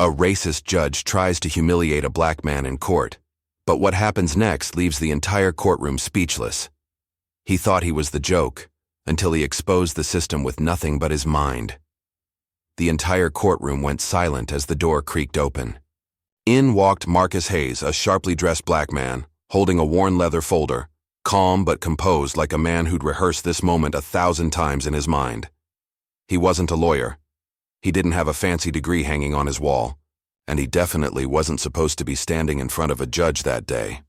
A racist judge tries to humiliate a black man in court, but what happens next leaves the entire courtroom speechless. He thought he was the joke, until he exposed the system with nothing but his mind. The entire courtroom went silent as the door creaked open. In walked Marcus Hayes, a sharply dressed black man, holding a worn leather folder, calm but composed like a man who'd rehearsed this moment 1,000 times in his mind. He wasn't a lawyer. He didn't have a fancy degree hanging on his wall, and he definitely wasn't supposed to be standing in front of a judge that day.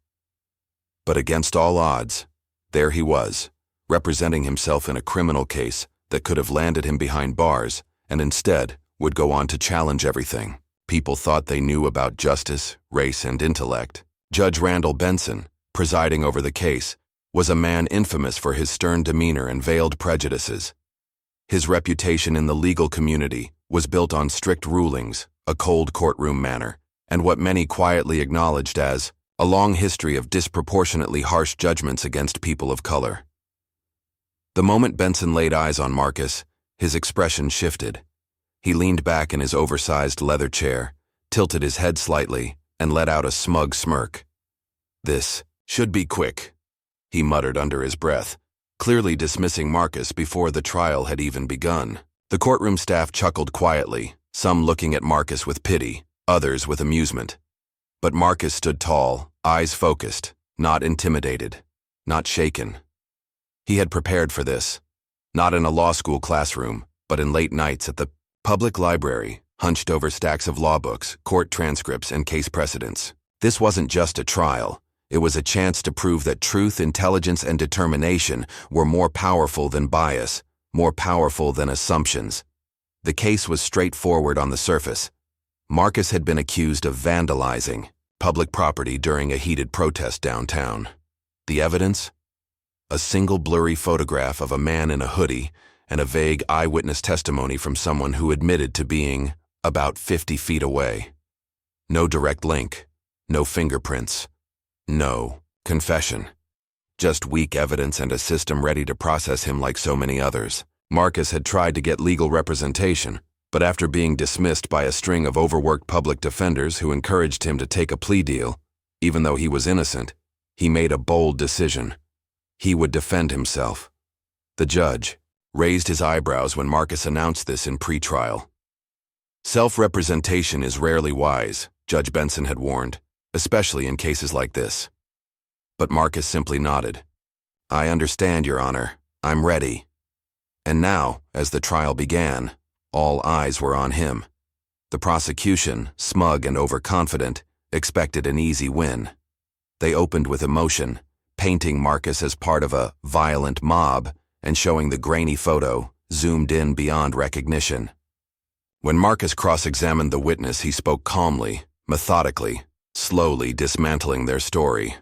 But against all odds, there he was, representing himself in a criminal case that could have landed him behind bars, and instead would go on to challenge everything. People thought they knew about justice, race, and intellect. Judge Randall Benson, presiding over the case, was a man infamous for his stern demeanor and veiled prejudices. His reputation in the legal community was built on strict rulings, a cold courtroom manner, and what many quietly acknowledged as a long history of disproportionately harsh judgments against people of color. The moment Benson laid eyes on Marcus, his expression shifted. He leaned back in his oversized leather chair, tilted his head slightly, and let out a smug smirk. "This should be quick," he muttered under his breath, clearly dismissing Marcus before the trial had even begun. The courtroom staff chuckled quietly, some looking at Marcus with pity, others with amusement. But Marcus stood tall, eyes focused, not intimidated, not shaken. He had prepared for this, not in a law school classroom, but in late nights at the public library, hunched over stacks of law books, court transcripts, and case precedents. This wasn't just a trial. It was a chance to prove that truth, intelligence, and determination were more powerful than bias, more powerful than assumptions. The case was straightforward on the surface. Marcus had been accused of vandalizing public property during a heated protest downtown. The evidence? A single blurry photograph of a man in a hoodie and a vague eyewitness testimony from someone who admitted to being about 50 feet away. No direct link, no fingerprints, no confession. Just weak evidence and a system ready to process him like so many others. Marcus had tried to get legal representation, but after being dismissed by a string of overworked public defenders who encouraged him to take a plea deal, even though he was innocent, he made a bold decision. He would defend himself. The judge raised his eyebrows when Marcus announced this in pre-trial. Self-representation is rarely wise, Judge Benson had warned, especially in cases like this. But Marcus simply nodded. "I understand, Your Honor. I'm ready." And now, as the trial began, all eyes were on him. The prosecution, smug and overconfident, expected an easy win. They opened with emotion, painting Marcus as part of a violent mob and showing the grainy photo, zoomed in beyond recognition. When Marcus cross-examined the witness, he spoke calmly, methodically, slowly dismantling their story.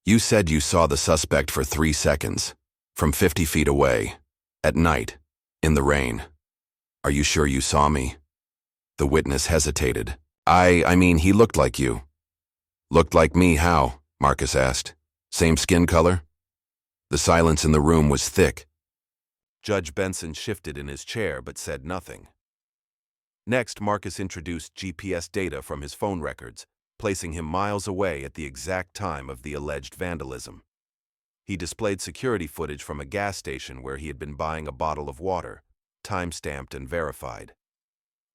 "You said you saw the suspect for 3 seconds, from 50 feet away, at night, in the rain. Are you sure you saw me?" The witness hesitated. I mean, he looked like you." "Looked like me how?" Marcus asked. "Same skin color?" The silence in the room was thick. Judge Benson shifted in his chair but said nothing. Next, Marcus introduced GPS data from his phone records, placing him miles away at the exact time of the alleged vandalism. He displayed security footage from a gas station where he had been buying a bottle of water, time-stamped and verified.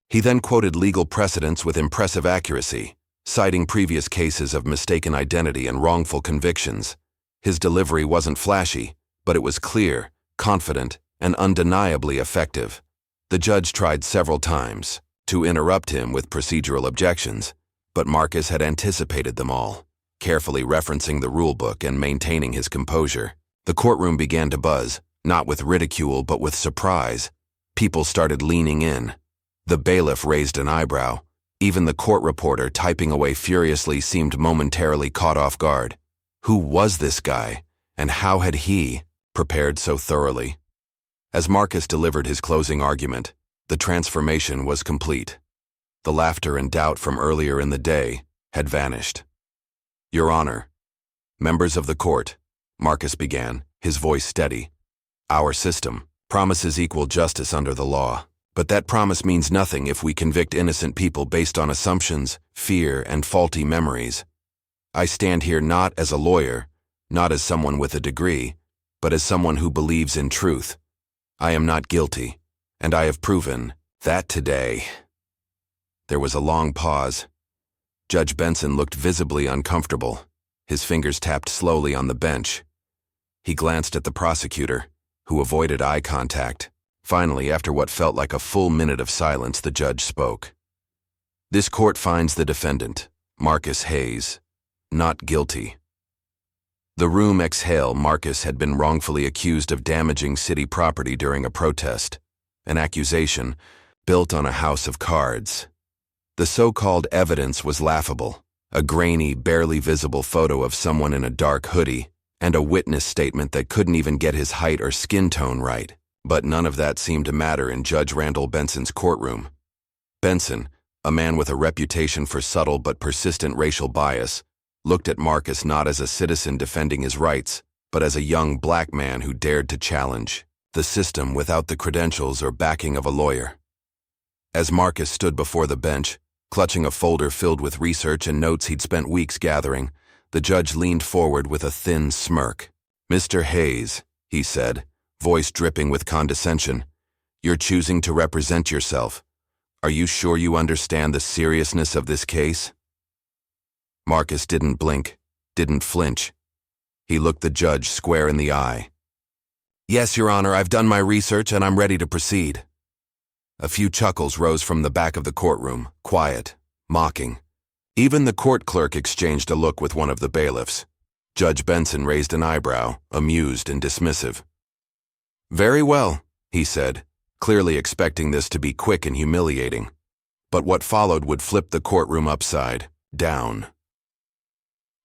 He then quoted legal precedents with impressive accuracy, citing previous cases of mistaken identity and wrongful convictions. His delivery wasn't flashy, but it was clear, confident, and undeniably effective. The judge tried several times to interrupt him with procedural objections, but Marcus had anticipated them all, carefully referencing the rulebook and maintaining his composure. The courtroom began to buzz, not with ridicule but with surprise. People started leaning in. The bailiff raised an eyebrow. Even the court reporter typing away furiously seemed momentarily caught off guard. Who was this guy, and how had he prepared so thoroughly? As Marcus delivered his closing argument, the transformation was complete. The laughter and doubt from earlier in the day had vanished. "Your Honor, members of the court," Marcus began, his voice steady, "our system promises equal justice under the law, But that promise means nothing if we convict innocent people based on assumptions, fear, and faulty memories. I stand here not as a lawyer, not as someone with a degree, but as someone who believes in truth. I am not guilty, and I have proven that today. There was a long pause. Judge Benson looked visibly uncomfortable. His fingers tapped slowly on the bench. He glanced at the prosecutor, who avoided eye contact. Finally, after what felt like a full minute of silence, the judge spoke. This court finds the defendant, Marcus Hayes, not guilty. The room exhaled. Marcus had been wrongfully accused of damaging city property during a protest, an accusation built on a house of cards. The so-called evidence was laughable, a grainy, barely visible photo of someone in a dark hoodie, and a witness statement that couldn't even get his height or skin tone right. But none of that seemed to matter in Judge Randall Benson's courtroom. Benson, a man with a reputation for subtle but persistent racial bias, looked at Marcus not as a citizen defending his rights, but as a young black man who dared to challenge the system without the credentials or backing of a lawyer. As Marcus stood before the bench, clutching a folder filled with research and notes he'd spent weeks gathering, the judge leaned forward with a thin smirk. "Mr. Hayes," he said, voice dripping with condescension, "you're choosing to represent yourself. Are you sure you understand the seriousness of this case?" Marcus didn't blink, didn't flinch. He looked the judge square in the eye. "Yes, Your Honor, I've done my research and I'm ready to proceed." A few chuckles rose from the back of the courtroom, quiet, mocking. Even the court clerk exchanged a look with one of the bailiffs. Judge Benson raised an eyebrow, amused and dismissive. "Very well," he said, clearly expecting this to be quick and humiliating. But what followed would flip the courtroom upside down.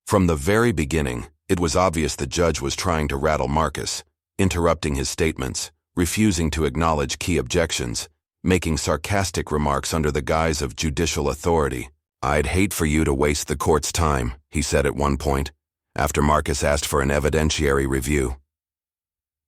From the very beginning, it was obvious the judge was trying to rattle Marcus, interrupting his statements, refusing to acknowledge key objections, making sarcastic remarks under the guise of judicial authority. "I'd hate for you to waste the court's time," he said at one point, after Marcus asked for an evidentiary review.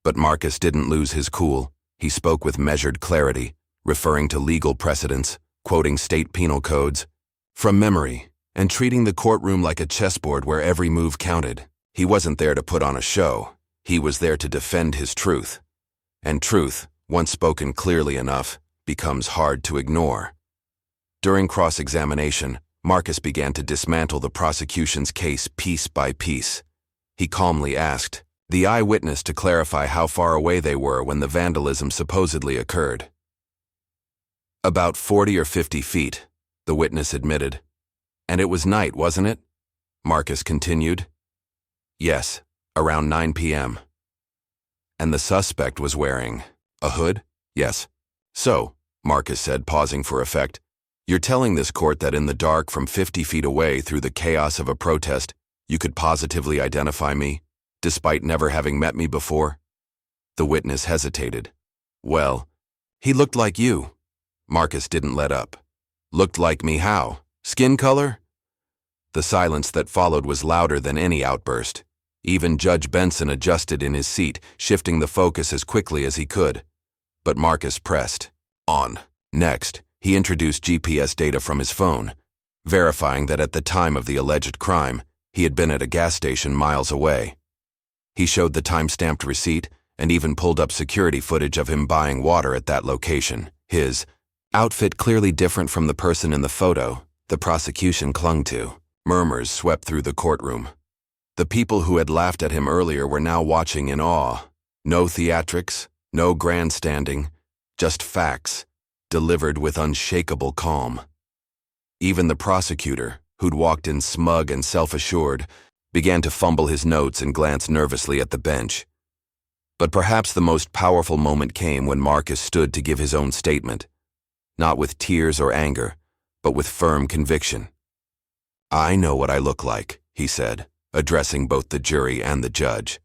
But Marcus didn't lose his cool. He spoke with measured clarity, referring to legal precedents, quoting state penal codes, from memory, and treating the courtroom like a chessboard where every move counted. He wasn't there to put on a show. He was there to defend his truth. And truth, once spoken clearly enough, becomes hard to ignore. During cross-examination, Marcus began to dismantle the prosecution's case piece by piece. He calmly asked the eyewitness to clarify how far away they were when the vandalism supposedly occurred. "About 40 or 50 feet, the witness admitted. "And it was night, wasn't it?" Marcus continued. "Yes, around 9 p.m. "And the suspect was wearing a hood?" "Yes." "So," Marcus said, pausing for effect, "you're telling this court that in the dark from 50 feet away through the chaos of a protest, you could positively identify me, despite never having met me before?" The witness hesitated. "Well, he looked like you." Marcus didn't let up. "Looked like me how? Skin color?" The silence that followed was louder than any outburst. Even Judge Benson adjusted in his seat, shifting the focus as quickly as he could. But Marcus pressed on. Next, he introduced GPS data from his phone, verifying that at the time of the alleged crime, he had been at a gas station miles away. He showed the time-stamped receipt and even pulled up security footage of him buying water at that location. His outfit clearly different from the person in the photo the prosecution clung to. Murmurs swept through the courtroom. The people who had laughed at him earlier were now watching in awe. No theatrics, no grandstanding, just facts, delivered with unshakable calm. Even the prosecutor, who'd walked in smug and self-assured, began to fumble his notes and glance nervously at the bench. But perhaps the most powerful moment came when Marcus stood to give his own statement, not with tears or anger, but with firm conviction. "I know what I look like," he said, addressing both the jury and the judge.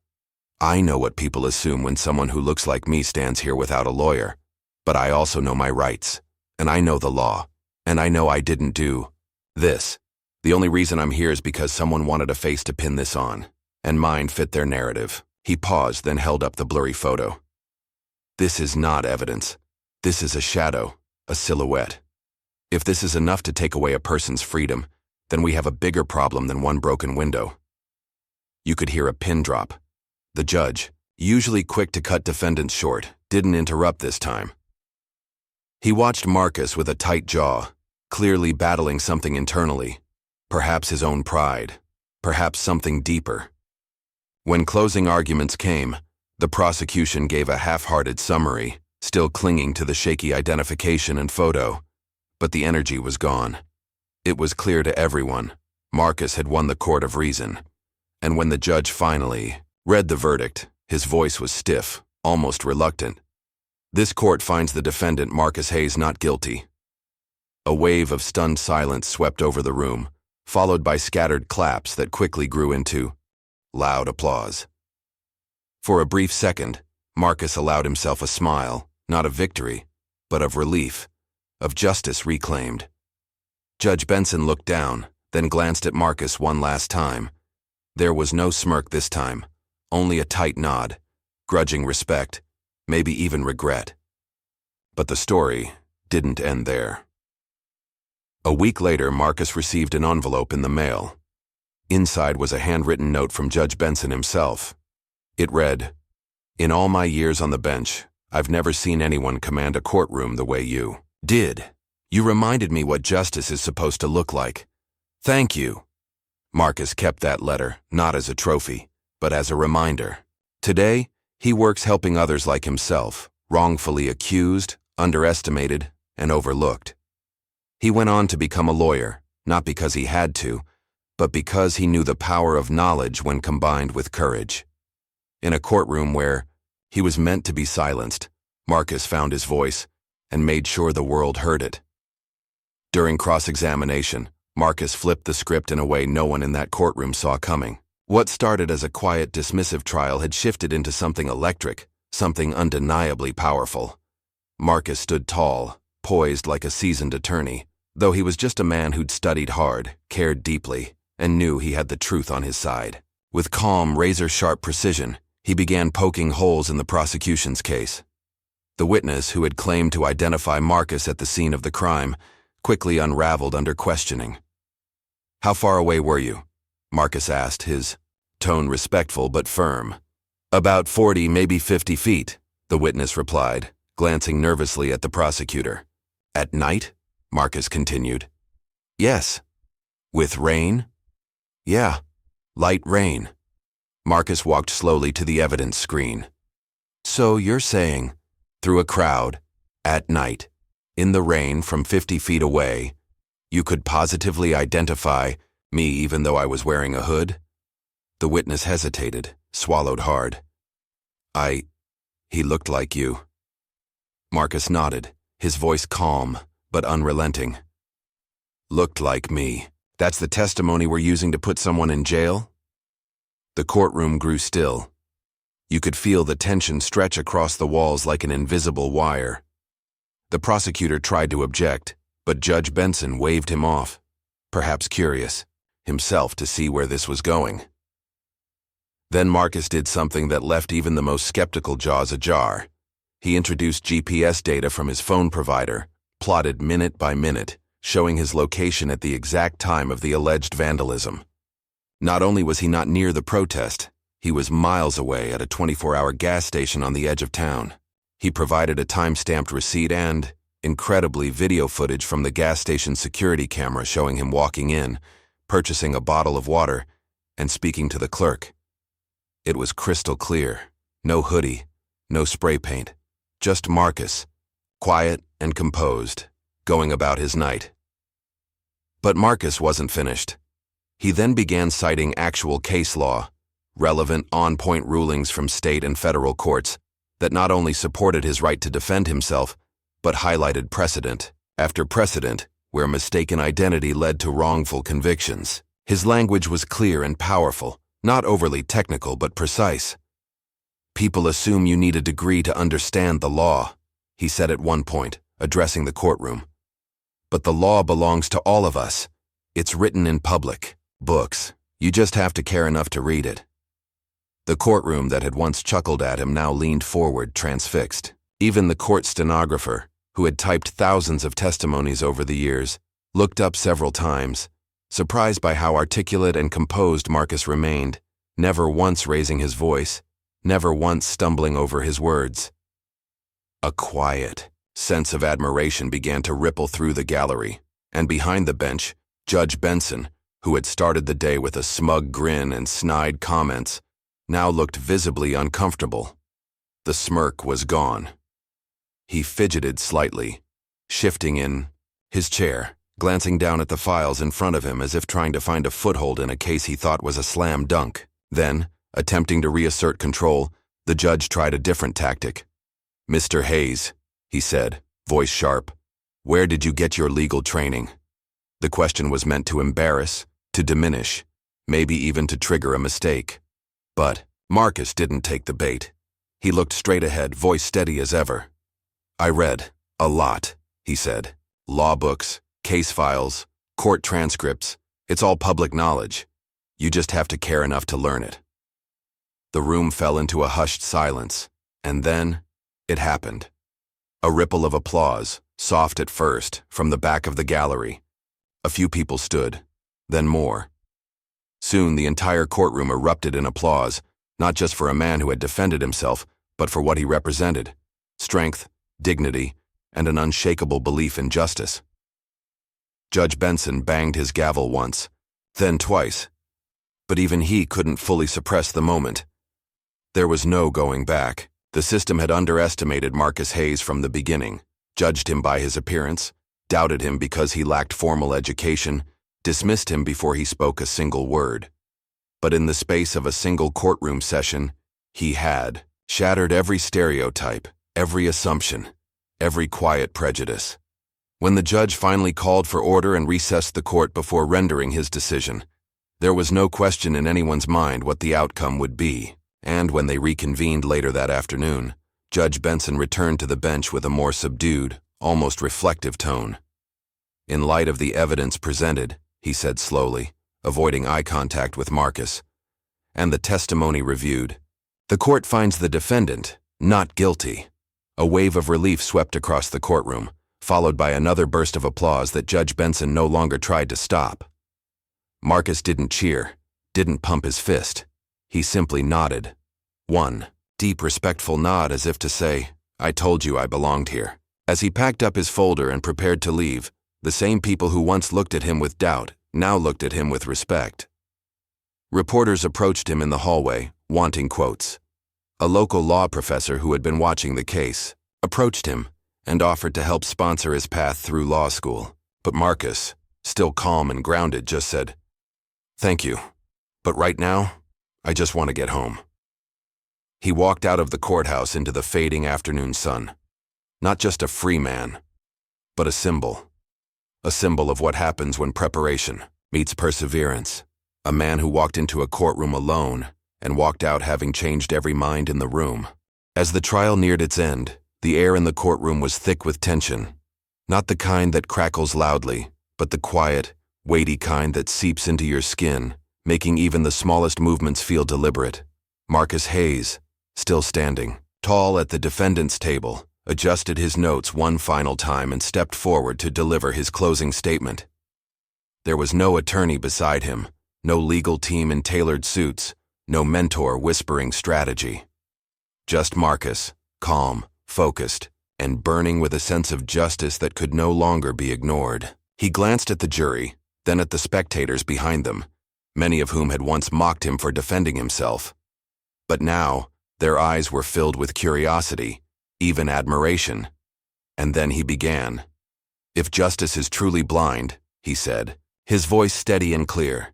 "I know what people assume when someone who looks like me stands here without a lawyer, but I also know my rights, and I know the law, and I know I didn't do this. The only reason I'm here is because someone wanted a face to pin this on, and mine fit their narrative." He paused, then held up the blurry photo. "This is not evidence. This is a shadow, a silhouette. If this is enough to take away a person's freedom, then we have a bigger problem than one broken window. You could hear a pin drop. The judge, usually quick to cut defendants short, didn't interrupt this time. He watched Marcus with a tight jaw, clearly battling something internally, perhaps his own pride, perhaps something deeper. When closing arguments came, the prosecution gave a half-hearted summary, still clinging to the shaky identification and photo, but the energy was gone. It was clear to everyone, Marcus had won the court of reason, and when the judge finally read the verdict, his voice was stiff, almost reluctant. This court finds the defendant Marcus Hayes not guilty. A wave of stunned silence swept over the room, followed by scattered claps that quickly grew into loud applause. For a brief second, Marcus allowed himself a smile, not of victory, but of relief, of justice reclaimed. Judge Benson looked down, then glanced at Marcus one last time. There was no smirk this time, only a tight nod, grudging respect, maybe even regret. But the story didn't end there. A week later, Marcus received an envelope in the mail. Inside was a handwritten note from Judge Benson himself. It read, "In all my years on the bench, I've never seen anyone command a courtroom the way you did. You reminded me what justice is supposed to look like. Thank you." Marcus kept that letter, not as a trophy, but as a reminder. Today, he works helping others like himself, wrongfully accused, underestimated, and overlooked. He went on to become a lawyer, not because he had to, but because he knew the power of knowledge when combined with courage. In a courtroom where he was meant to be silenced, Marcus found his voice and made sure the world heard it. During cross-examination, Marcus flipped the script in a way no one in that courtroom saw coming. What started as a quiet, dismissive trial had shifted into something electric, something undeniably powerful. Marcus stood tall, poised like a seasoned attorney, though he was just a man who'd studied hard, cared deeply, and knew he had the truth on his side. With calm, razor-sharp precision, he began poking holes in the prosecution's case. The witness who had claimed to identify Marcus at the scene of the crime quickly unraveled under questioning. "How far away were you?" Marcus asked, his tone respectful but firm. "About 40, maybe 50 feet, the witness replied, glancing nervously at the prosecutor. "At night?" Marcus continued. "Yes." "With rain?" "Yeah, light rain." Marcus walked slowly to the evidence screen. "So you're saying, through a crowd, at night, in the rain from 50 feet away, you could positively identify me even though I was wearing a hood?" The witness hesitated, swallowed hard. He looked like you." Marcus nodded, his voice calm but unrelenting. "Looked like me. That's the testimony we're using to put someone in jail?" The courtroom grew still. You could feel the tension stretch across the walls like an invisible wire. The prosecutor tried to object, but Judge Benson waved him off, perhaps curious, himself to see where this was going. Then Marcus did something that left even the most skeptical jaws ajar. He introduced GPS data from his phone provider, plotted minute by minute, showing his location at the exact time of the alleged vandalism. Not only was he not near the protest, he was miles away at a 24-hour gas station on the edge of town. He provided a time-stamped receipt and, incredibly, video footage from the gas station security camera showing him walking in, purchasing a bottle of water, and speaking to the clerk. It was crystal clear. No hoodie, no spray paint, just Marcus, quiet and composed, going about his night. But Marcus wasn't finished. He then began citing actual case law, relevant, on-point rulings from state and federal courts that not only supported his right to defend himself, but highlighted precedent after precedent where mistaken identity led to wrongful convictions. His language was clear and powerful, not overly technical but precise. "People assume you need a degree to understand the law," he said at one point, addressing the courtroom. "But the law belongs to all of us. It's written in public books. You just have to care enough to read it." The courtroom that had once chuckled at him now leaned forward, transfixed. Even the court stenographer, who had typed thousands of testimonies over the years, looked up several times, surprised by how articulate and composed Marcus remained, never once raising his voice, never once stumbling over his words. A quiet sense of admiration began to ripple through the gallery, and behind the bench, Judge Benson, who had started the day with a smug grin and snide comments, now looked visibly uncomfortable. The smirk was gone. He fidgeted slightly, shifting in his chair, glancing down at the files in front of him as if trying to find a foothold in a case he thought was a slam dunk. Then, attempting to reassert control, the judge tried a different tactic. "Mr. Hayes," he said, voice sharp, "where did you get your legal training?" The question was meant to embarrass, to diminish, maybe even to trigger a mistake. But Marcus didn't take the bait. He looked straight ahead, voice steady as ever. "I read a lot," he said. "Law books, case files, court transcripts. It's all public knowledge. You just have to care enough to learn it." The room fell into a hushed silence, and then it happened. A ripple of applause, soft at first, from the back of the gallery. A few people stood, then more. Soon the entire courtroom erupted in applause, not just for a man who had defended himself, but for what he represented: strength, dignity, and an unshakable belief in justice. Judge Benson banged his gavel once, then twice, but even he couldn't fully suppress the moment. There was no going back. The system had underestimated Marcus Hayes from the beginning, judged him by his appearance, doubted him because he lacked formal education, dismissed him before he spoke a single word. But in the space of a single courtroom session, he had shattered every stereotype, every assumption, every quiet prejudice. When the judge finally called for order and recessed the court before rendering his decision, there was no question in anyone's mind what the outcome would be. And when they reconvened later that afternoon, Judge Benson returned to the bench with a more subdued, almost reflective tone. "In light of the evidence presented," he said slowly, avoiding eye contact with Marcus, "and the testimony reviewed, the court finds the defendant not guilty." A wave of relief swept across the courtroom, followed by another burst of applause that Judge Benson no longer tried to stop. Marcus didn't cheer, didn't pump his fist. He simply nodded. One deep, respectful nod as if to say, "I told you I belonged here." As he packed up his folder and prepared to leave, the same people who once looked at him with doubt now looked at him with respect. Reporters approached him in the hallway, wanting quotes. A local law professor who had been watching the case approached him and offered to help sponsor his path through law school. But Marcus, still calm and grounded, just said, "Thank you, but right now, I just want to get home." He walked out of the courthouse into the fading afternoon sun. Not just a free man, but a symbol. A symbol of what happens when preparation meets perseverance. A man who walked into a courtroom alone and walked out having changed every mind in the room. As the trial neared its end, the air in the courtroom was thick with tension. Not the kind that crackles loudly, but the quiet, weighty kind that seeps into your skin, making even the smallest movements feel deliberate. Marcus Hayes, still standing, tall at the defendant's table, adjusted his notes one final time and stepped forward to deliver his closing statement. There was no attorney beside him, no legal team in tailored suits, no mentor whispering strategy. Just Marcus, calm, focused, and burning with a sense of justice that could no longer be ignored. He glanced at the jury, then at the spectators behind them, many of whom had once mocked him for defending himself. But now, their eyes were filled with curiosity, even admiration. And then he began. "If justice is truly blind," he said, his voice steady and clear,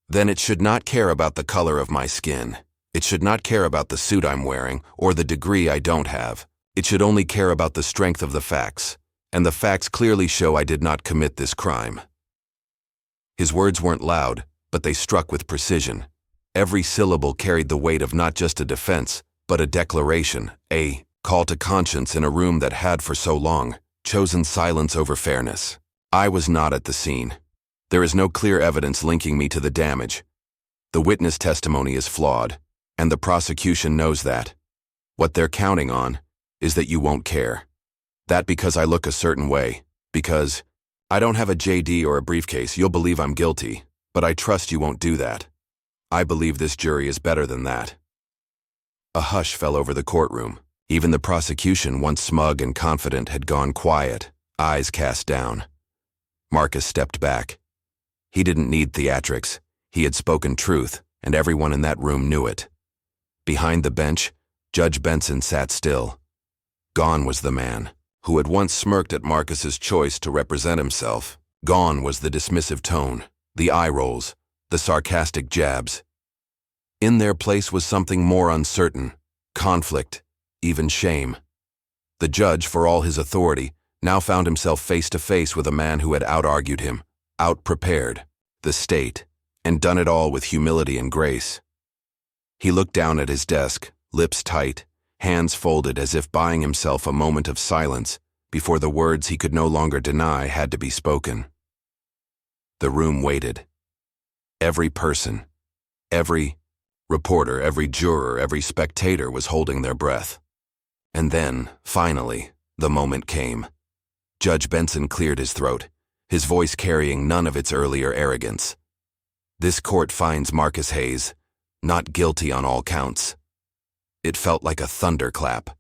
"then it should not care about the color of my skin. It should not care about the suit I'm wearing or the degree I don't have. It should only care about the strength of the facts, and the facts clearly show I did not commit this crime." His words weren't loud, but they struck with precision. Every syllable carried the weight of not just a defense, but a declaration, a call to conscience in a room that had for so long chosen silence over fairness. "I was not at the scene. There is no clear evidence linking me to the damage. The witness testimony is flawed, and the prosecution knows that. What they're counting on is that you won't care. That because I look a certain way. Because I don't have a JD or a briefcase, you'll believe I'm guilty. But I trust you won't do that. I believe this jury is better than that. A hush fell over the courtroom. Even the prosecution, once smug and confident, had gone quiet, eyes cast down. Marcus stepped back. He didn't need theatrics. He had spoken truth, and everyone in that room knew it. Behind the bench, Judge Benson sat still. Gone was the man who had once smirked at Marcus's choice to represent himself. Gone was the dismissive tone, the eye rolls, the sarcastic jabs. In their place was something more uncertain, conflict, even shame. The judge, for all his authority, now found himself face to face with a man who had out-argued him, out-prepared, the state, and done it all with humility and grace. He looked down at his desk, lips tight, hands folded as if buying himself a moment of silence before the words he could no longer deny had to be spoken. The room waited. Every person, every reporter, every juror, every spectator was holding their breath. And then, finally, the moment came. Judge Benson cleared his throat, his voice carrying none of its earlier arrogance. This court finds Marcus Hayes not guilty on all counts. It felt like a thunderclap.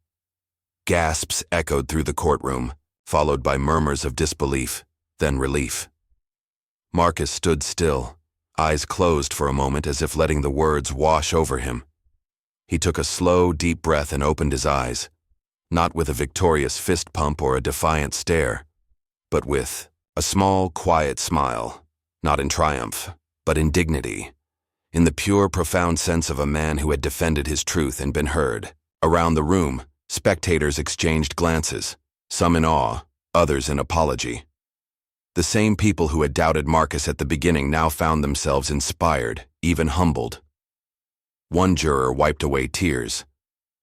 Gasps echoed through the courtroom, followed by murmurs of disbelief, then relief. Marcus stood still, eyes closed for a moment as if letting the words wash over him. He took a slow, deep breath and opened his eyes, not with a victorious fist pump or a defiant stare, but with a small, quiet smile, not in triumph, but in dignity, in the pure, profound sense of a man who had defended his truth and been heard. Around the room, spectators exchanged glances, some in awe, others in apology. The same people who had doubted Marcus at the beginning now found themselves inspired, even humbled. One juror wiped away tears.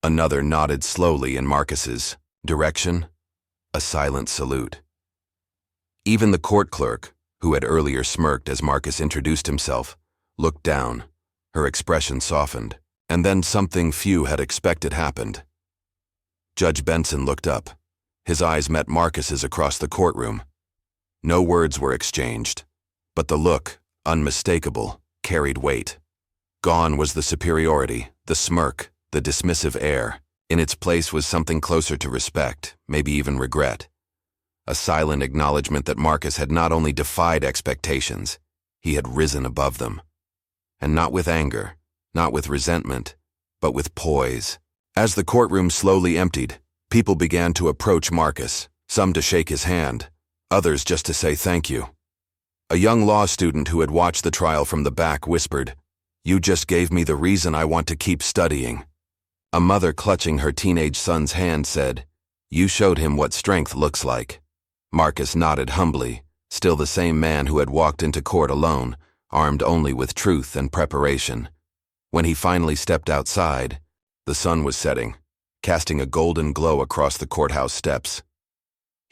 Another nodded slowly in Marcus's direction, a silent salute. Even the court clerk, who had earlier smirked as Marcus introduced himself, looked down. Her expression softened, and then something few had expected happened. Judge Benson looked up. His eyes met Marcus's across the courtroom. No words were exchanged, but the look, unmistakable, carried weight. Gone was the superiority, the smirk, the dismissive air. In its place was something closer to respect, maybe even regret. A silent acknowledgement that Marcus had not only defied expectations, he had risen above them. And not with anger, not with resentment, but with poise. As the courtroom slowly emptied, people began to approach Marcus, some to shake his hand, others just to say thank you. A young law student who had watched the trial from the back whispered, "You just gave me the reason I want to keep studying." A mother clutching her teenage son's hand said, "You showed him what strength looks like." Marcus nodded humbly, still the same man who had walked into court alone, armed only with truth and preparation. When he finally stepped outside, the sun was setting, casting a golden glow across the courthouse steps.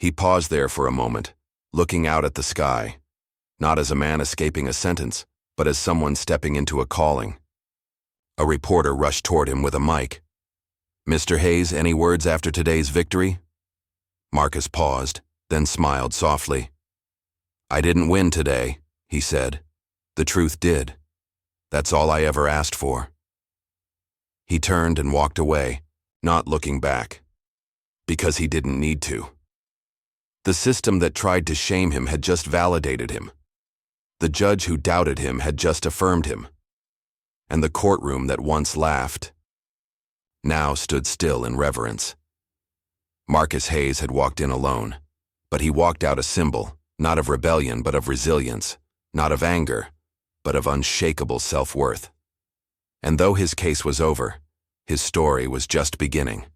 He paused there for a moment, looking out at the sky, not as a man escaping a sentence, but as someone stepping into a calling. A reporter rushed toward him with a mic. "Mr. Hayes, any words after today's victory?" Marcus paused, then smiled softly. "I didn't win today," he said. "The truth did. That's all I ever asked for." He turned and walked away, not looking back, because he didn't need to. The system that tried to shame him had just validated him. The judge who doubted him had just affirmed him. And the courtroom that once laughed now stood still in reverence. Marcus Hayes had walked in alone, but he walked out a symbol, not of rebellion but of resilience, not of anger, but of unshakable self-worth. And though his case was over, his story was just beginning.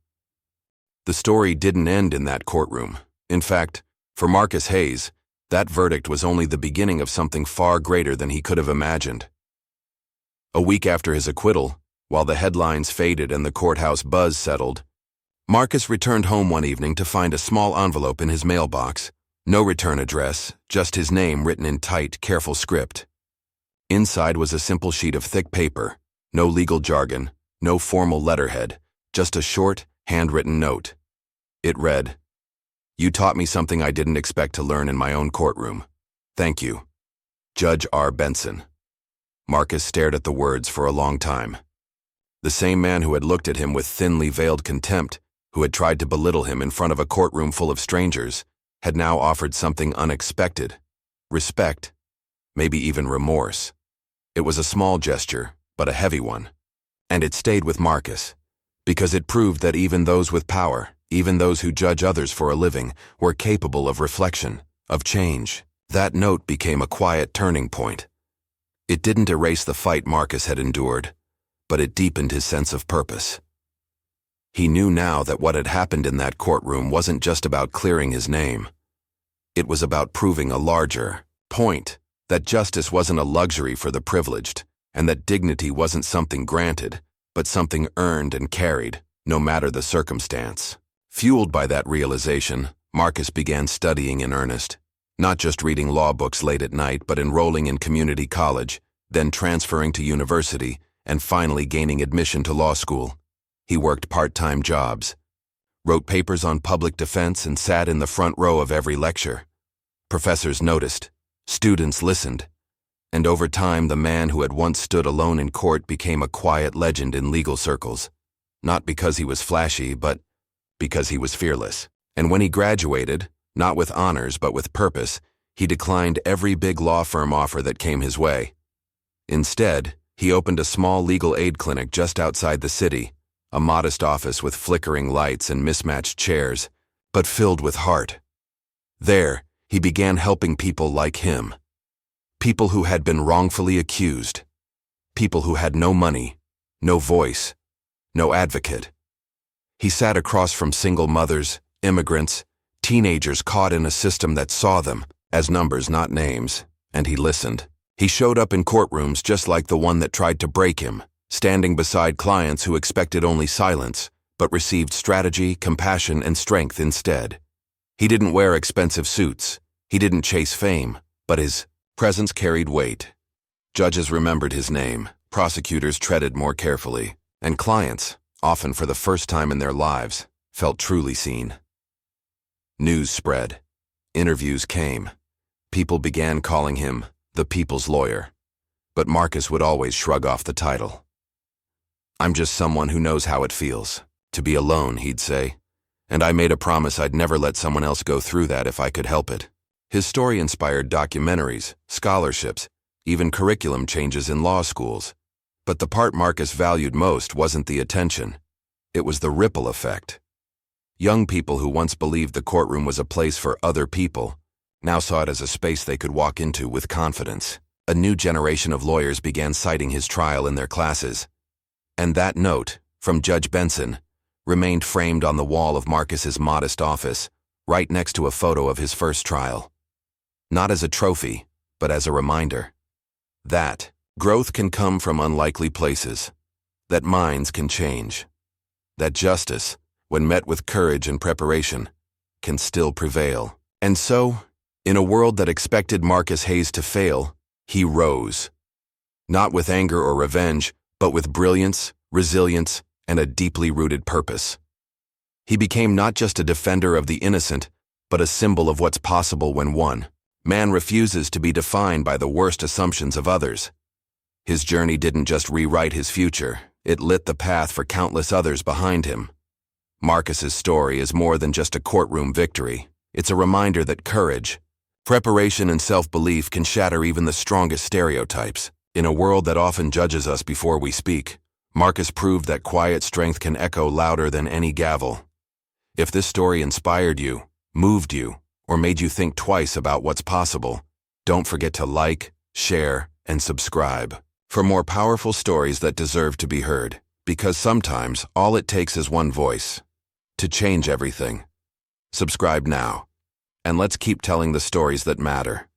The story didn't end in that courtroom. In fact, for Marcus Hayes, that verdict was only the beginning of something far greater than he could have imagined. A week after his acquittal, while the headlines faded and the courthouse buzz settled, Marcus returned home one evening to find a small envelope in his mailbox. No return address, just his name written in tight, careful script. Inside was a simple sheet of thick paper, no legal jargon, no formal letterhead, just a short, handwritten note. It read, You taught me something I didn't expect to learn in my own courtroom. Thank you. Judge R. Benson. Marcus stared at the words for a long time. The same man who had looked at him with thinly veiled contempt, who had tried to belittle him in front of a courtroom full of strangers, had now offered something unexpected. Respect, maybe even remorse. It was a small gesture, but a heavy one. And it stayed with Marcus, because it proved that even those with power, even those who judge others for a living, were capable of reflection, of change. That note became a quiet turning point. It didn't erase the fight Marcus had endured, but it deepened his sense of purpose. He knew now that what had happened in that courtroom wasn't just about clearing his name. It was about proving a larger point, that justice wasn't a luxury for the privileged, and that dignity wasn't something granted, but something earned and carried, no matter the circumstance. Fueled by that realization, Marcus began studying in earnest, not just reading law books late at night, but enrolling in community college, then transferring to university, and finally gaining admission to law school. He worked part-time jobs, wrote papers on public defense, and sat in the front row of every lecture. Professors noticed, students listened, and over time the man who had once stood alone in court became a quiet legend in legal circles, not because he was flashy, but because he was fearless. And when he graduated, not with honors but with purpose, he declined every big law firm offer that came his way. Instead, he opened a small legal aid clinic just outside the city, a modest office with flickering lights and mismatched chairs, but filled with heart. There, he began helping people like him. People who had been wrongfully accused. People who had no money, no voice, no advocate. He sat across from single mothers, immigrants, teenagers caught in a system that saw them as numbers, not names, and he listened. He showed up in courtrooms just like the one that tried to break him, standing beside clients who expected only silence, but received strategy, compassion, and strength instead. He didn't wear expensive suits. He didn't chase fame, but his presence carried weight. Judges remembered his name, prosecutors treaded more carefully, and clients, often for the first time in their lives, felt truly seen. News spread. Interviews came. People began calling him the people's lawyer. But Marcus would always shrug off the title. "I'm just someone who knows how it feels. To be alone," he'd say. "And I made a promise I'd never let someone else go through that if I could help it." His story inspired documentaries, scholarships, even curriculum changes in law schools. But the part Marcus valued most wasn't the attention. It was the ripple effect. Young people who once believed the courtroom was a place for other people now saw it as a space they could walk into with confidence. A new generation of lawyers began citing his trial in their classes. And that note, from Judge Benson, remained framed on the wall of Marcus's modest office, right next to a photo of his first trial. Not as a trophy, but as a reminder. That growth can come from unlikely places. That minds can change. That justice, when met with courage and preparation, can still prevail. And so, in a world that expected Marcus Hayes to fail, he rose. Not with anger or revenge, but with brilliance, resilience, and a deeply rooted purpose. He became not just a defender of the innocent, but a symbol of what's possible when one man refuses to be defined by the worst assumptions of others. His journey didn't just rewrite his future, it lit the path for countless others behind him. Marcus's story is more than just a courtroom victory. It's a reminder that courage, preparation, and self-belief can shatter even the strongest stereotypes. In a world that often judges us before we speak, Marcus proved that quiet strength can echo louder than any gavel. If this story inspired you, moved you, or made you think twice about what's possible, don't forget to like, share, and subscribe for more powerful stories that deserve to be heard, because sometimes all it takes is one voice to change everything. Subscribe now, and let's keep telling the stories that matter.